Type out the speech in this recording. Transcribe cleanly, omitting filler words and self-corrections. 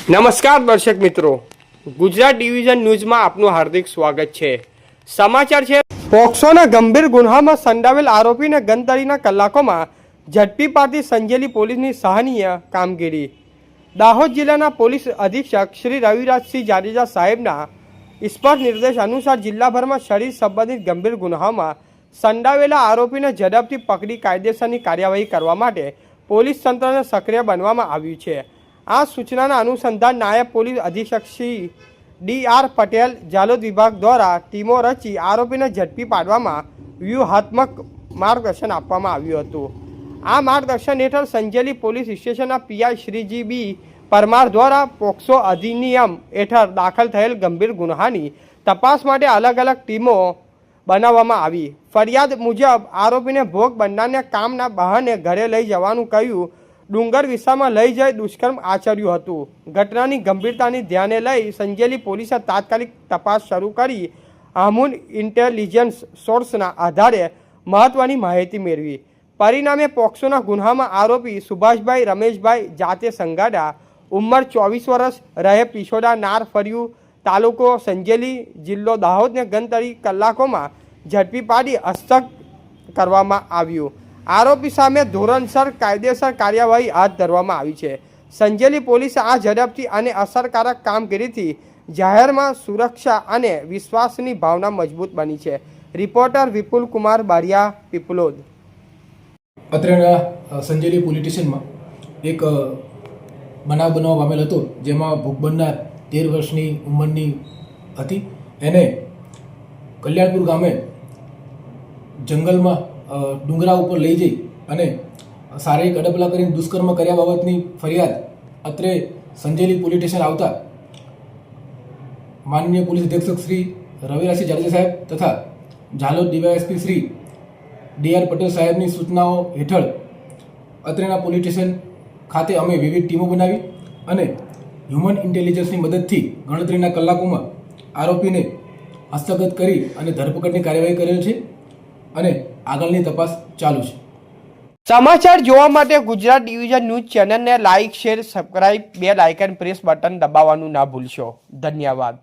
નમસ્કાર દર્શક મિત્રો, ગુજરાત ડિવિઝન ન્યૂઝમાં આપનું હાર્દિક સ્વાગત છે। સમાચાર છે, પોક્સોના ગંભીર ગુન્હામાં સંડોવાયેલ આરોપીને ગણતરીના કલાકોમાં ઝડપી પાડતી સંજેલી પોલીસની સરાહનીય કામગીરી। દાહોદ જિલ્લાના પોલીસ અધિક્ષક શ્રી રવિરાજસિંહ જાડેજા સાહેબના સ્પષ્ટ નિર્દેશ અનુસાર જિલ્લાભરમાં શરીર સંબંધિત ગંભીર ગુન્હામાં સંડોવાયેલા આરોપીને ઝડપથી પકડી કાયદેસરની કાર્યવાહી કરવા માટે પોલીસ તંત્રને સક્રિય બનવામાં આવ્યું છે। આ સૂચનાના અનુસંધાન નાયબ પોલીસ અધિક્ષક શ્રી ડી.આર. પટેલ જાલોદ વિભાગ દ્વારા ટીમો રચી આરોપીને ઝડપી પાડવામાં વ્યૂહાત્મક માર્ગદર્શન આપવામાં આવ્યું હતું। આ માર્ગદર્શન હેઠળ સંજેલી પોલીસ સ્ટેશનના પીઆઈ શ્રી જી.બી. પરમાર દ્વારા પોક્સો અધિનિયમ હેઠળ દાખલ થયેલ ગંભીર ગુન્હાની તપાસ માટે અલગ અલગ ટીમો બનાવવામાં આવી। ફરિયાદ મુજબ આરોપીને ભોગ બનનારને કામના બહાને ઘરે લઈ જવાનું કહ્યું, ડુંગર વિસ્તારમાં લઈ જઈ દુષ્કર્મ આચર્યું હતું। ઘટનાની ગંભીરતાને ધ્યાને લઈ સંજેલી પોલીસે તાત્કાલિક તપાસ શરૂ કરી અમૂલ ઇન્ટેલિજન્સ સોર્સના આધારે મહત્વની માહિતી મેળવી। પરિણામે પોક્સોના ગુન્હામાં આરોપી સુભાષભાઈ રમેશભાઈ જાતે સંગાડા, ઉંમર 24 વર્ષ, રહે પિછોડા નાર ફર્યું, તાલુકો સંજેલી, જિલ્લો દાહોદને ગણતરી કલાકોમાં ઝડપી પાડી હસ્તગત કરવામાં આવ્યું। આરોપી સામે ધોરણસર કાયદેસર કાર્યવાહી હાથ ધરવામાં આવી છે। સંજેલી પોલીસે આ ઝડપથી અને અસરકારક કામગીરીથી જાહેરમાં સુરક્ષા અને વિશ્વાસની ભાવના મજબૂત બની છે। રિપોર્ટર વિપુલ કુમાર બારિયા, પીપલોદ। અત્રેના સંજેલી પોલીસ સ્ટેશનમાં એક બનાવ બનવા પામેલ હતો, જેમાં ભોગ બનનાર 13 વર્ષની ઉંમરની હતી। એને કલ્યાણપુર ગામે જંગલમાં ડુંગરા ઉપર લઈ જઈ અને શારીરિક અડપલા કરીને દુષ્કર્મ કર્યા બાબતની ફરિયાદ અત્રે સંજેલી પોલીસ સ્ટેશન આવતા માનનીય પોલીસ અધિક્ષક શ્રી રવિરાજસિંહ જાડેજા સાહેબ તથા જાલોદ ડીવાયએસપી શ્રી ડી.આર. પટેલ સાહેબની સૂચનાઓ હેઠળ અત્રેના પોલીસ સ્ટેશન ખાતે અમે વિવિધ ટીમો બનાવી અને હ્યુમન ઇન્ટેલિજન્સની મદદથી ગણતરીના કલાકોમાં આરોપીને હસ્તગત કરી અને ધરપકડની કાર્યવાહી કરેલ છે અને આગળની તપાસ ચાલુ છે। સમાચાર જોવા માટે ગુજરાત ડિવિઝન ન્યૂઝ ચેનલને like, share, subscribe, bell icon press button દબાવવાનું ના ભૂલશો। ધન્યવાદ।